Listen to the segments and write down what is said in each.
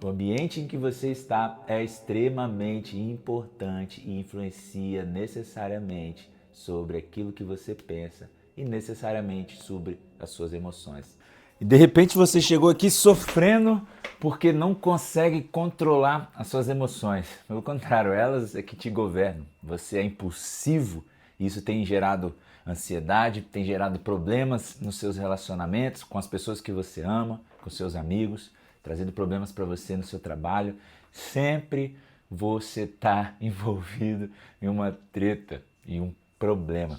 O ambiente em que você está é extremamente importante e influencia necessariamente sobre aquilo que você pensa e necessariamente sobre as suas emoções. E de repente você chegou aqui sofrendo porque não consegue controlar as suas emoções. Pelo contrário, elas é que te governam. Você é impulsivo e isso tem gerado ansiedade, tem gerado problemas nos seus relacionamentos com as pessoas que você ama, com seus amigos, trazendo problemas para você no seu trabalho. Sempre você está envolvido em uma treta, em um problema.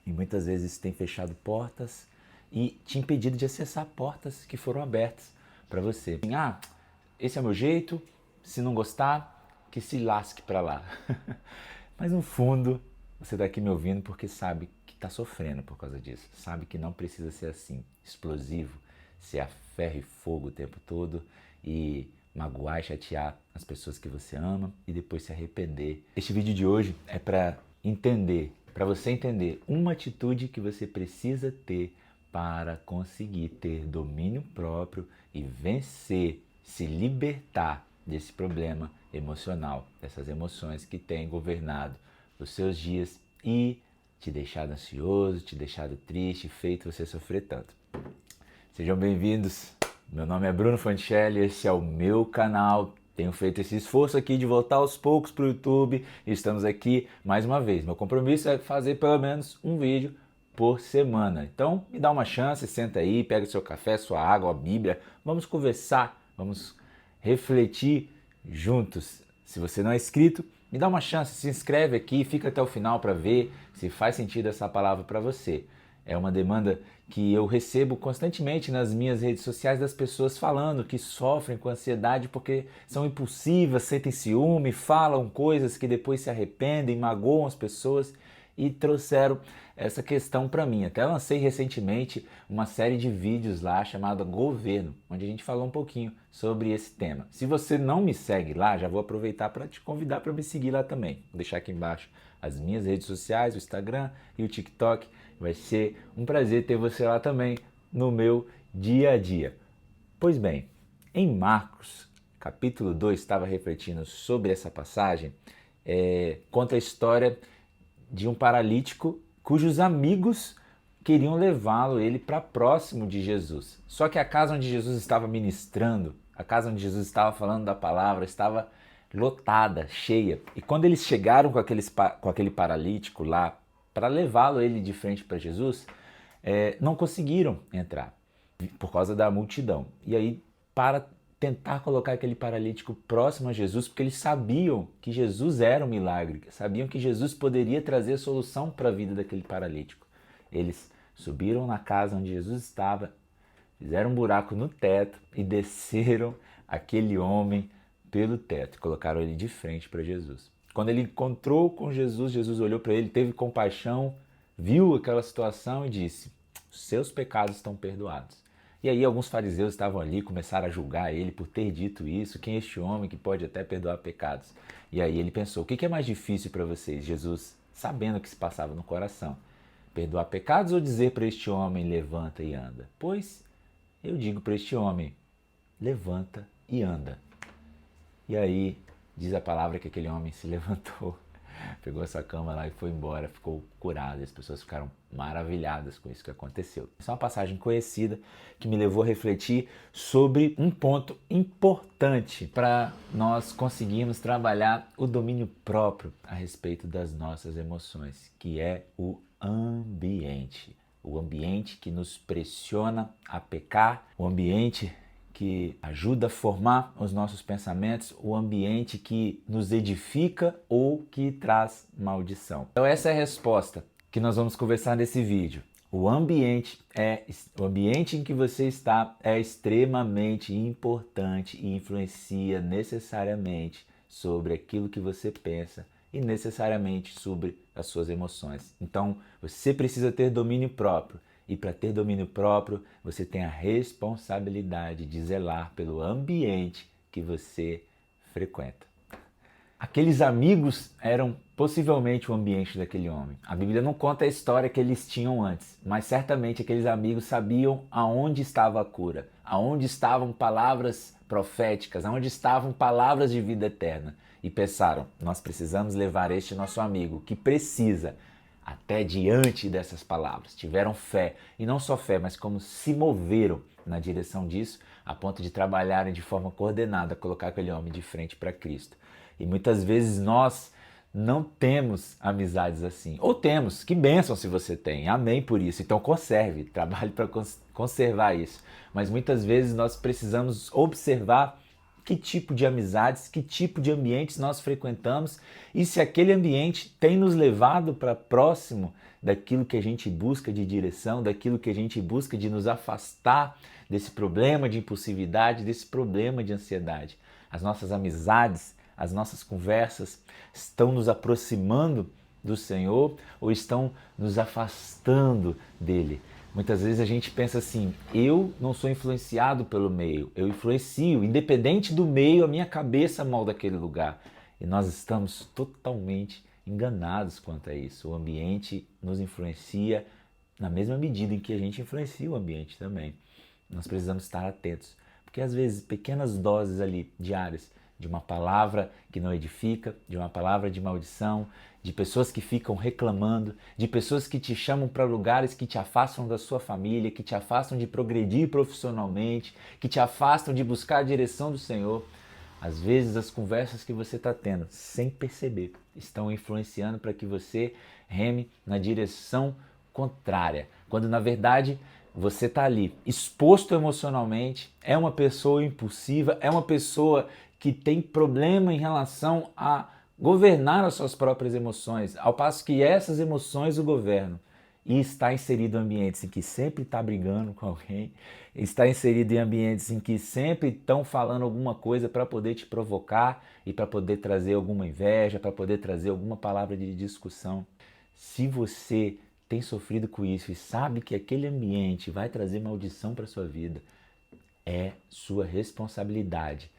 E muitas vezes isso tem fechado portas e te impedido de acessar portas que foram abertas para você. Esse é o meu jeito, se não gostar, que se lasque para lá. Mas no fundo, você está aqui me ouvindo porque sabe que está sofrendo por causa disso. Sabe que não precisa ser assim, explosivo, ser a ferro e fogo o tempo todo e magoar e chatear as pessoas que você ama e depois se arrepender. Este vídeo de hoje é para você entender uma atitude que você precisa ter para conseguir ter domínio próprio e vencer, se libertar desse problema emocional, dessas emoções que têm governado os seus dias e te deixado ansioso, te deixado triste, feito você sofrer tanto. Sejam bem-vindos, meu nome é Bruno Fancelli, esse é o meu canal. Tenho feito esse esforço aqui de voltar aos poucos para o YouTube e estamos aqui mais uma vez. Meu compromisso é fazer pelo menos um vídeo por semana. Então me dá uma chance, senta aí, pega o seu café, sua água, a Bíblia, vamos conversar, vamos refletir juntos. Se você não é inscrito, me dá uma chance, se inscreve aqui, fica até o final para ver se faz sentido essa palavra para você. É uma demanda que eu recebo constantemente nas minhas redes sociais das pessoas falando que sofrem com ansiedade porque são impulsivas, sentem ciúme, falam coisas que depois se arrependem, magoam as pessoas e trouxeram essa questão para mim. Até lancei recentemente uma série de vídeos lá chamada Governo, onde a gente falou um pouquinho sobre esse tema. Se você não me segue lá, já vou aproveitar para te convidar para me seguir lá também. Vou deixar aqui embaixo as minhas redes sociais, o Instagram e o TikTok. Vai ser um prazer ter você lá também no meu dia a dia. Pois bem, em Marcos, capítulo 2, estava refletindo sobre essa passagem, conta a história de um paralítico cujos amigos queriam levá-lo ele para próximo de Jesus. Só que a casa onde Jesus estava ministrando, a casa onde Jesus estava falando da palavra, estava lotada, cheia. E quando eles chegaram com aquele paralítico lá para levá-lo ele de frente para Jesus, não conseguiram entrar por causa da multidão. E aí, para tentar colocar aquele paralítico próximo a Jesus, porque eles sabiam que Jesus era um milagre, sabiam que Jesus poderia trazer solução para a vida daquele paralítico. Eles subiram na casa onde Jesus estava, fizeram um buraco no teto e desceram aquele homem pelo teto, colocaram ele de frente para Jesus. Quando ele encontrou com Jesus, Jesus olhou para ele, teve compaixão, viu aquela situação e disse: seus pecados estão perdoados. E aí alguns fariseus estavam ali, começaram a julgar ele por ter dito isso. Quem é este homem que pode até perdoar pecados? E aí ele pensou: o que é mais difícil para vocês? Jesus, sabendo o que se passava no coração, perdoar pecados ou dizer para este homem: levanta e anda? Pois eu digo para este homem: levanta e anda. E aí diz a palavra que aquele homem se levantou, pegou essa cama lá e foi embora, ficou curado. E as pessoas ficaram maravilhadas com isso que aconteceu. Essa é uma passagem conhecida que me levou a refletir sobre um ponto importante para nós conseguirmos trabalhar o domínio próprio a respeito das nossas emoções, que é o ambiente. O ambiente que nos pressiona a pecar, o ambiente que ajuda a formar os nossos pensamentos, o ambiente que nos edifica ou que traz maldição. Então essa é a resposta que nós vamos conversar nesse vídeo. O ambiente em que você está é extremamente importante e influencia necessariamente sobre aquilo que você pensa e necessariamente sobre as suas emoções. Então você precisa ter domínio próprio. E para ter domínio próprio, você tem a responsabilidade de zelar pelo ambiente que você frequenta. Aqueles amigos eram possivelmente o ambiente daquele homem. A Bíblia não conta a história que eles tinham antes, mas certamente aqueles amigos sabiam aonde estava a cura, aonde estavam palavras proféticas, aonde estavam palavras de vida eterna. E pensaram, nós precisamos levar este nosso amigo que precisa até diante dessas palavras. Tiveram fé, e não só fé, mas como se moveram na direção disso, a ponto de trabalharem de forma coordenada, colocar aquele homem de frente para Cristo. E muitas vezes nós não temos amizades assim. Ou temos, que bênção se você tem, amém por isso. Então conserve, trabalhe para conservar isso. Mas muitas vezes nós precisamos observar que tipo de amizades, que tipo de ambientes nós frequentamos e se aquele ambiente tem nos levado para próximo daquilo que a gente busca de direção, daquilo que a gente busca de nos afastar desse problema de impulsividade, desse problema de ansiedade. As nossas amizades, as nossas conversas estão nos aproximando do Senhor ou estão nos afastando dele? Muitas vezes a gente pensa assim, eu não sou influenciado pelo meio, eu influencio, independente do meio, a minha cabeça molda aquele lugar. E nós estamos totalmente enganados quanto a isso. O ambiente nos influencia na mesma medida em que a gente influencia o ambiente também. Nós precisamos estar atentos, porque às vezes pequenas doses ali diárias de uma palavra que não edifica, de uma palavra de maldição, de pessoas que ficam reclamando, de pessoas que te chamam para lugares que te afastam da sua família, que te afastam de progredir profissionalmente, que te afastam de buscar a direção do Senhor. Às vezes as conversas que você está tendo, sem perceber, estão influenciando para que você reme na direção contrária, quando na verdade você está ali exposto emocionalmente, é uma pessoa impulsiva, é uma pessoa que tem problema em relação a governar as suas próprias emoções, ao passo que essas emoções o governam. E está inserido em ambientes em que sempre está brigando com alguém, está inserido em ambientes em que sempre estão falando alguma coisa para poder te provocar e para poder trazer alguma inveja, para poder trazer alguma palavra de discussão. Se você tem sofrido com isso e sabe que aquele ambiente vai trazer maldição para a sua vida, é sua responsabilidade,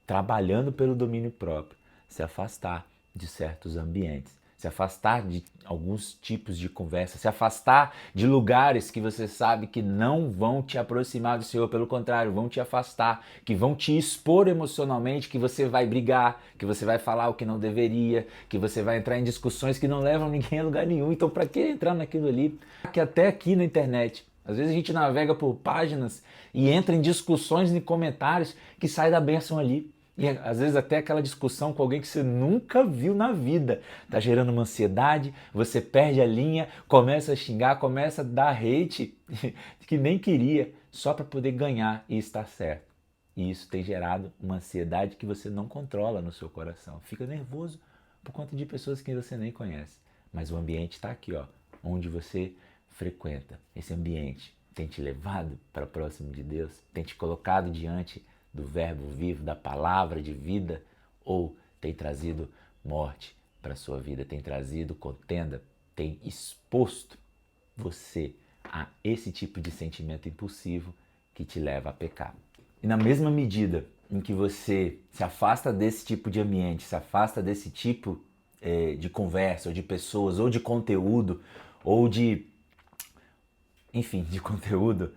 trabalhando pelo domínio próprio, se afastar de certos ambientes, se afastar de alguns tipos de conversa, se afastar de lugares que você sabe que não vão te aproximar do Senhor, pelo contrário, vão te afastar, que vão te expor emocionalmente, que você vai brigar, que você vai falar o que não deveria, que você vai entrar em discussões que não levam ninguém a lugar nenhum. Então, para que entrar naquilo ali? Que até aqui na internet, às vezes a gente navega por páginas e entra em discussões e comentários que sai da bênção ali. E às vezes até aquela discussão com alguém que você nunca viu na vida. Tá gerando uma ansiedade, você perde a linha, começa a xingar, começa a dar hate que nem queria, só para poder ganhar e estar certo. E isso tem gerado uma ansiedade que você não controla no seu coração. Fica nervoso por conta de pessoas que você nem conhece. Mas o ambiente está aqui, ó, onde você frequenta. Esse ambiente tem te levado para próximo de Deus? Tem te colocado diante do verbo vivo, da palavra de vida, ou tem trazido morte para a sua vida, tem trazido contenda, tem exposto você a esse tipo de sentimento impulsivo que te leva a pecar. E na mesma medida em que você se afasta desse tipo de ambiente, se afasta desse tipo de conversa, ou de pessoas, ou de conteúdo, ou de, enfim, de conteúdo,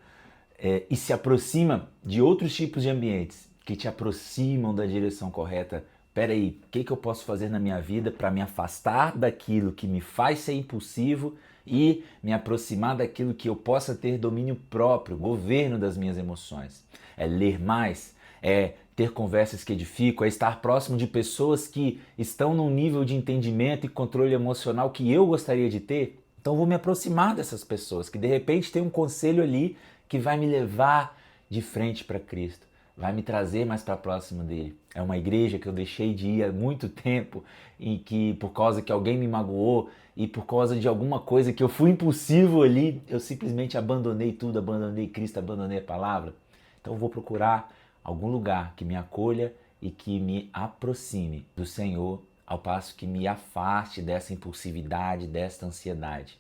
e se aproxima de outros tipos de ambientes que te aproximam da direção correta. Peraí, o que eu posso fazer na minha vida para me afastar daquilo que me faz ser impulsivo e me aproximar daquilo que eu possa ter domínio próprio, governo das minhas emoções? É ler mais, é ter conversas que edificam, é estar próximo de pessoas que estão num nível de entendimento e controle emocional que eu gostaria de ter. Então eu vou me aproximar dessas pessoas que de repente tem um conselho ali que vai me levar de frente para Cristo, vai me trazer mais para próximo dele. É uma igreja que eu deixei de ir há muito tempo e que por causa que alguém me magoou e por causa de alguma coisa que eu fui impulsivo ali, eu simplesmente abandonei tudo, abandonei Cristo, abandonei a palavra. Então eu vou procurar algum lugar que me acolha e que me aproxime do Senhor, ao passo que me afaste dessa impulsividade, desta ansiedade.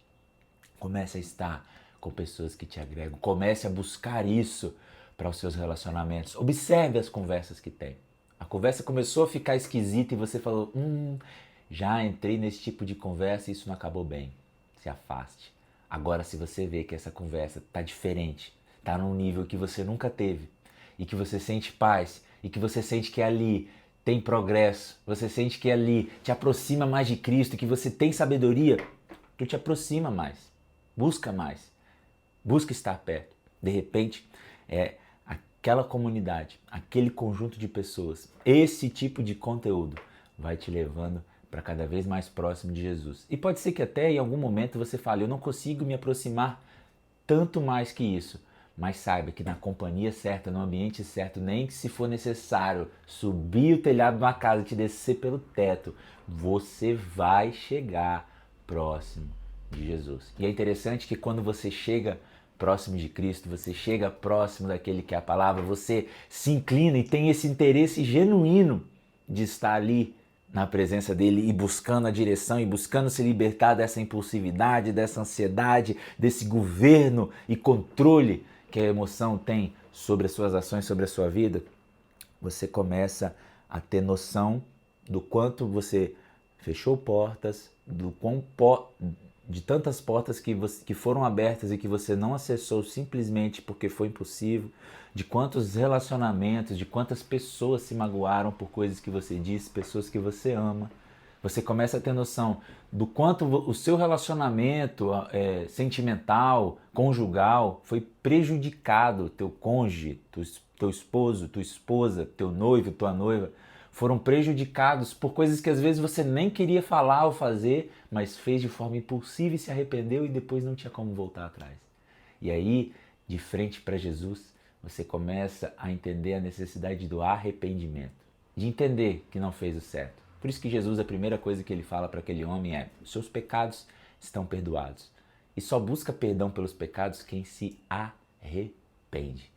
Comece a estar com pessoas que te agregam. Comece a buscar isso para os seus relacionamentos. Observe as conversas que tem. A conversa começou a ficar esquisita e você falou, já entrei nesse tipo de conversa e isso não acabou bem. Se afaste. Agora, se você vê que essa conversa está diferente, está num nível que você nunca teve e que você sente paz e que você sente que ali tem progresso, você sente que ali te aproxima mais de Cristo, que você tem sabedoria, tu te aproxima mais, busca estar perto. De repente, aquela comunidade, aquele conjunto de pessoas, esse tipo de conteúdo vai te levando para cada vez mais próximo de Jesus. E pode ser que até em algum momento você fale, eu não consigo me aproximar tanto mais que isso. Mas saiba que na companhia certa, no ambiente certo, nem que se for necessário subir o telhado de uma casa e te descer pelo teto, você vai chegar próximo de Jesus. E é interessante que quando você chega próximo de Cristo, você chega próximo daquele que é a palavra, você se inclina e tem esse interesse genuíno de estar ali na presença dele e buscando a direção e buscando se libertar dessa impulsividade, dessa ansiedade, desse governo e controle que a emoção tem sobre as suas ações, sobre a sua vida, você começa a ter noção do quanto você fechou portas, de tantas portas que foram abertas e que você não acessou simplesmente porque foi impossível, de quantos relacionamentos, de quantas pessoas se magoaram por coisas que você disse, pessoas que você ama. Você começa a ter noção do quanto o seu relacionamento sentimental, conjugal, foi prejudicado. Teu cônjuge, teu esposo, tua esposa, teu noivo, tua noiva, foram prejudicados por coisas que às vezes você nem queria falar ou fazer, mas fez de forma impulsiva e se arrependeu e depois não tinha como voltar atrás. E aí, de frente para Jesus, você começa a entender a necessidade do arrependimento, de entender que não fez o certo. Por isso que Jesus, a primeira coisa que ele fala para aquele homem é: os seus pecados estão perdoados. E só busca perdão pelos pecados quem se arrepende.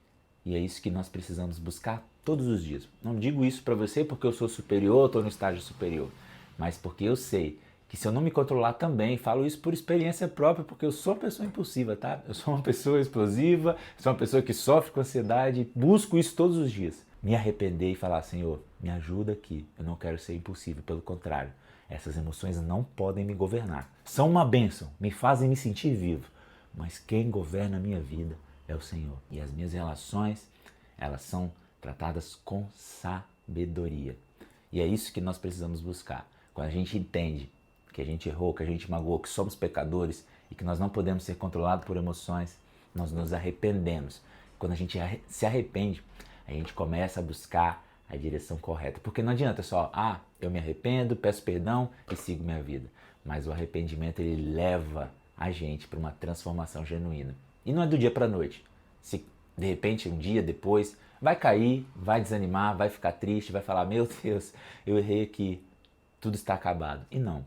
E é isso que nós precisamos buscar todos os dias. Não digo isso para você porque eu sou superior, estou no estágio superior, mas porque eu sei que se eu não me controlar também, falo isso por experiência própria, porque eu sou uma pessoa impulsiva, tá? Eu sou uma pessoa explosiva, sou uma pessoa que sofre com ansiedade, busco isso todos os dias. Me arrepender e falar: Senhor, me ajuda aqui, eu não quero ser impulsivo, pelo contrário, essas emoções não podem me governar. São uma bênção, me fazem me sentir vivo, mas quem governa a minha vida é o Senhor. E as minhas relações, elas são tratadas com sabedoria. E é isso que nós precisamos buscar. Quando a gente entende que a gente errou, que a gente magoou, que somos pecadores e que nós não podemos ser controlados por emoções, nós nos arrependemos. Quando a gente se arrepende, a gente começa a buscar a direção correta. Porque não adianta só, eu me arrependo, peço perdão e sigo minha vida. Mas o arrependimento, ele leva a gente para uma transformação genuína. E não é do dia para a noite. Se de repente um dia depois vai cair, vai desanimar, vai ficar triste, vai falar: meu Deus, eu errei aqui, tudo está acabado. E não.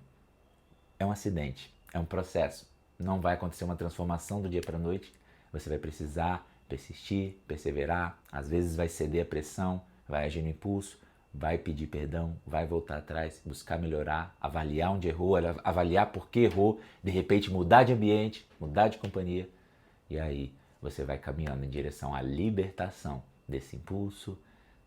É um acidente, é um processo. Não vai acontecer uma transformação do dia para a noite. Você vai precisar persistir, perseverar, às vezes vai ceder à pressão, vai agir no impulso, vai pedir perdão, vai voltar atrás, buscar melhorar, avaliar onde errou, avaliar por que errou, de repente mudar de ambiente, mudar de companhia, e aí você vai caminhando em direção à libertação desse impulso,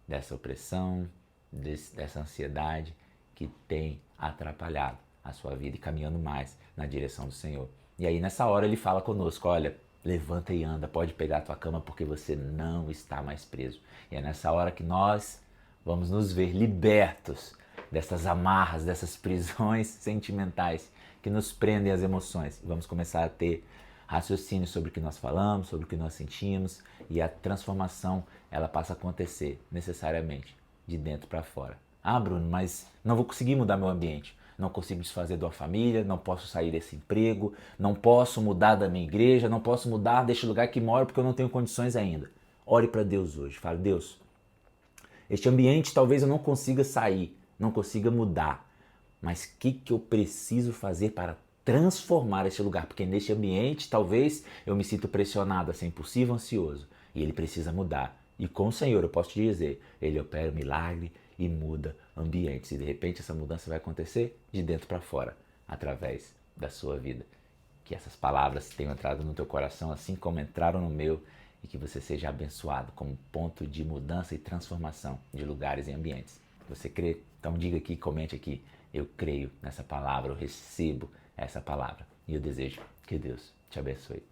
dessa opressão, dessa ansiedade que tem atrapalhado a sua vida e caminhando mais na direção do Senhor. E aí nessa hora ele fala conosco: olha, levanta e anda, pode pegar a tua cama porque você não está mais preso. E é nessa hora que nós vamos nos ver libertos dessas amarras, dessas prisões sentimentais que nos prendem às emoções. E vamos começar a ter raciocínio sobre o que nós falamos, sobre o que nós sentimos, e a transformação, ela passa a acontecer necessariamente de dentro para fora. Bruno, mas não vou conseguir mudar meu ambiente. Não consigo desfazer de uma família, não posso sair desse emprego, não posso mudar da minha igreja, não posso mudar deste lugar que moro porque eu não tenho condições ainda. Ore para Deus hoje. Fale: Deus, este ambiente talvez eu não consiga sair, não consiga mudar, mas o que eu preciso fazer para transformar este lugar? Porque neste ambiente talvez eu me sinta pressionado a ser impulsivo, ansioso, e ele precisa mudar. E com o Senhor eu posso te dizer, ele opera um milagre e muda ambientes. E de repente essa mudança vai acontecer de dentro para fora, através da sua vida. Que essas palavras tenham entrado no teu coração assim como entraram no meu, e que você seja abençoado como ponto de mudança e transformação de lugares e ambientes. Você crê? Então diga aqui, comente aqui: eu creio nessa palavra, eu recebo essa palavra. E eu desejo que Deus te abençoe.